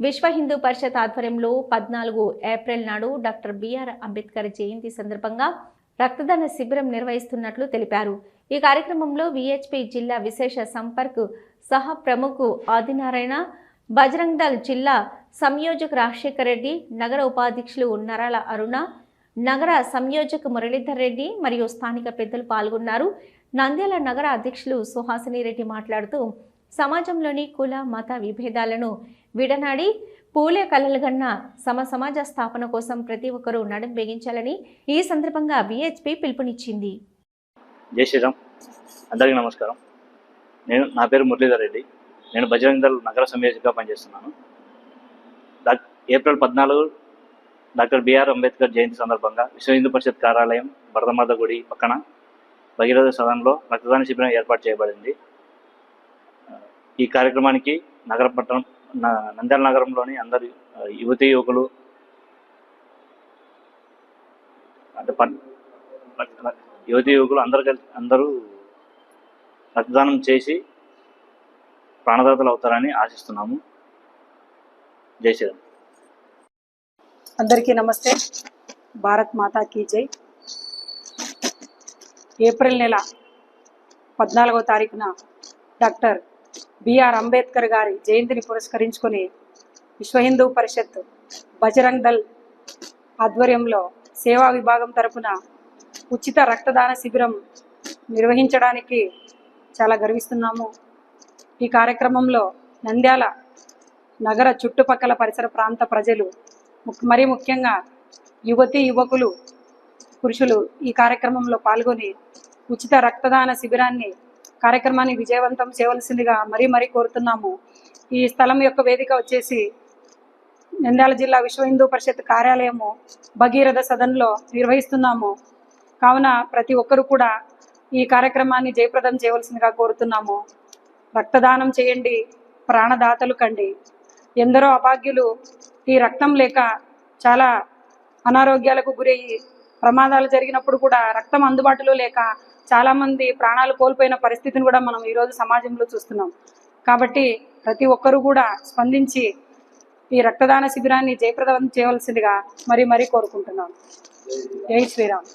విశ్వ హిందూ పరిషత్ ఆధ్వర్యంలో 14 ఏప్రిల్ నాడు డాక్టర్ బిఆర్ అంబేద్కర్ జయంతి సందర్భంగా రక్తదాన శిబిరం నిర్వహిస్తున్నట్లు తెలిపారు. ఈ కార్యక్రమంలో విహెచ్పి జిల్లా విశేష సంపర్క్ సహ ప్రముఖ్ ఆదినారాయణ, బజరంగ్ దళ్ జిల్లా సంయోజక రాజశేఖర్ రెడ్డి, నగర ఉపాధ్యక్షులు నరాల అరుణ, నగర సంయోజక మురళీధర్ రెడ్డి మరియు స్థానిక పెద్దలు పాల్గొన్నారు. నంద్యాల నగర అధ్యక్షులు సుహాసిని రెడ్డి మాట్లాడుతూ సమాజంలోని కుల మత విభేదాలను విడనాడి పూలే కలలుగన్న సమాజ స్థాపన కోసం ప్రతి ఒక్కరూ నడుం బిగించాలని ఈ సందర్భంగా విహెచ్పి పిలుపునిచ్చింది. జై శ్రీరామ్. అందరికీ నమస్కారం. నా పేరు మురళీధర్ రెడ్డి. నేను బజరంగ్ దళ్ నగర సంయోజకగా పనిచేస్తున్నాను. ఏప్రిల్ 14 డాక్టర్ బిఆర్ అంబేద్కర్ జయంతి సందర్భంగా విశ్వ హిందూ పరిషత్ కార్యాలయం భరతమాత గుడి పక్కన భగీరథ సదన్లో రక్తదాన శిబిరం ఏర్పాటు చేయబడింది. ఈ కార్యక్రమానికి నంద్యాల నగరంలోని అందరు యువతీ యువకులు అందరూ రక్తదానం చేసి ప్రాణదాతలు అవుతారని ఆశిస్తున్నాము. జై శ్రీరామ్. అందరికీ నమస్తే. భారత్ మాతా కీ జై. ఏప్రిల్ నెల 14వ తారీఖున డాక్టర్ బిఆర్ అంబేద్కర్ గారి జయంతిని పురస్కరించుకొని విశ్వ హిందూ పరిషత్ బజరంగ్ దళ్ ఆధ్వర్యంలో సేవా విభాగం తరపున ఉచిత రక్తదాన శిబిరం నిర్వహించడానికి చాలా గర్విస్తున్నాము. ఈ కార్యక్రమంలో నంద్యాల నగర చుట్టుపక్కల పరిసర ప్రాంత ప్రజలు, మరీ ముఖ్యంగా యువతీ యువకులు, పురుషులు ఈ కార్యక్రమంలో పాల్గొని ఉచిత రక్తదాన కార్యక్రమాన్ని విజయవంతం చేయవలసిందిగా మరీ కోరుతున్నాము. ఈ స్థలం యొక్క వేదిక వచ్చేసి నంద్యాల జిల్లా విశ్వ హిందూ పరిషత్ కార్యాలయము భగీరథ సదన్లో నిర్వహిస్తున్నాము. కావున ప్రతి ఒక్కరూ కూడా ఈ కార్యక్రమాన్ని జయప్రదం చేయవలసిందిగా కోరుతున్నాము. రక్తదానం చేయండి, ప్రాణదాతలు కండి. ఎందరో అభాగ్యులు ఈ రక్తం లేక చాలా అనారోగ్యాలకు గురయ్యి ప్రమాదాలు జరిగినప్పుడు కూడా రక్తం అందుబాటులో లేక చాలామంది ప్రాణాలు కోల్పోయిన పరిస్థితిని కూడా మనం ఈరోజు సమాజంలో చూస్తున్నాం. కాబట్టి ప్రతి ఒక్కరూ కూడా స్పందించి ఈ రక్తదాన శిబిరాన్ని జయప్రదం చేయవలసిందిగా మరీ కోరుకుంటున్నాం. జై శ్రీరామ్.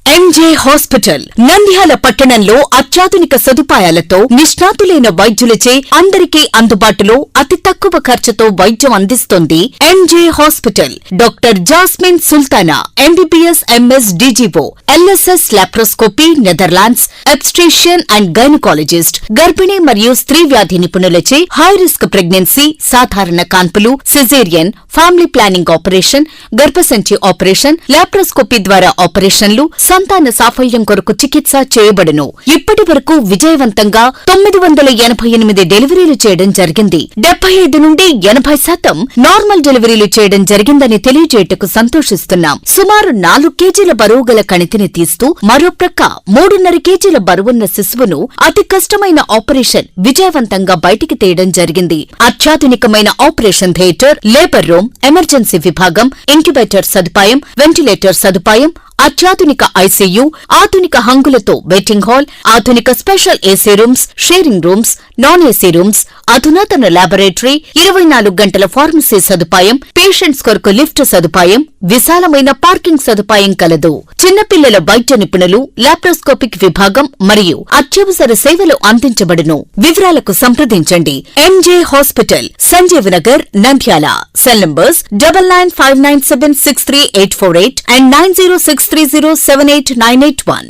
ఎంజే హాస్పిటల్ నంద్యాల పట్టణంలో అత్యాధునిక సదుపాయాలతో నిష్ణాతులైన వైద్యులచే అందరికీ అందుబాటులో అతి తక్కువ ఖర్చుతో వైద్యం అందిస్తోంది MJ hospital. Doctor Jasmine Sultana, MBBS, MS, DGO, LSS laparoscopy, Netherlands, obstetrician and gynaecologist, గర్భిణీ మరియు స్త్రీ వ్యాధి నిపుణులచే హై రిస్క్ ప్రెగ్నెన్సీ, సాధారణ కాన్పులు, సిజేరియన్, ఫ్యామిలీ ప్లానింగ్ ఆపరేషన్, గర్భసంచి ఆపరేషన్, లాప్రోస్కోపీ ద్వారా ఆపరేషన్లు, సంతాన సాఫల్యం కొరకు చికిత్స చేయబడును. ఇప్పటి వరకు విజయవంతంగా 988 డెలివరీలు చేయడం జరిగింది. 75 నుండి 80% నార్మల్ డెలివరీలు చేయడం జరిగిందని తెలియజేయటకు సంతోషిస్తున్నాం. సుమారు 4 కేజీల బరువు గల కణితిని తీస్తూ మరో ప్రక్క 3.5 కేజీల బరువున్న శిశువును అతి కష్టమైన ఆపరేషన్ విజయవంతంగా బయటికి తీయడం జరిగింది. అత్యాధునికమైన operation theatre, labour room, emergency విభాగం, ఇంక్యుబేటర్ సదుపాయం, వెంటిలేటర్ సదుపాయం, అత్యాధునిక ఐసీయూ, ఆధునిక హంగులతో వెయిటింగ్ హాల్, ఆధునిక special AC rooms, sharing rooms, non AC rooms, అధునాతన ల్యాబొరేటరీ, 24 గంటల ఫార్మసీ సదుపాయం, పేషెంట్స్ కొరకు లిఫ్ట్ సదుపాయం, విశాలమైన పార్కింగ్ సదుపాయం కలదు. చిన్నపిల్లల వైద్య నిపుణులు, లాప్రోస్కోపిక్ విభాగం మరియు అత్యవసర సేవలు అందించబడును. వివరాలకు సంప్రదించండి. MJ hospital, Sanjeev Nagar, Nandyal. Cell numbers 9959763848 and 9063078981.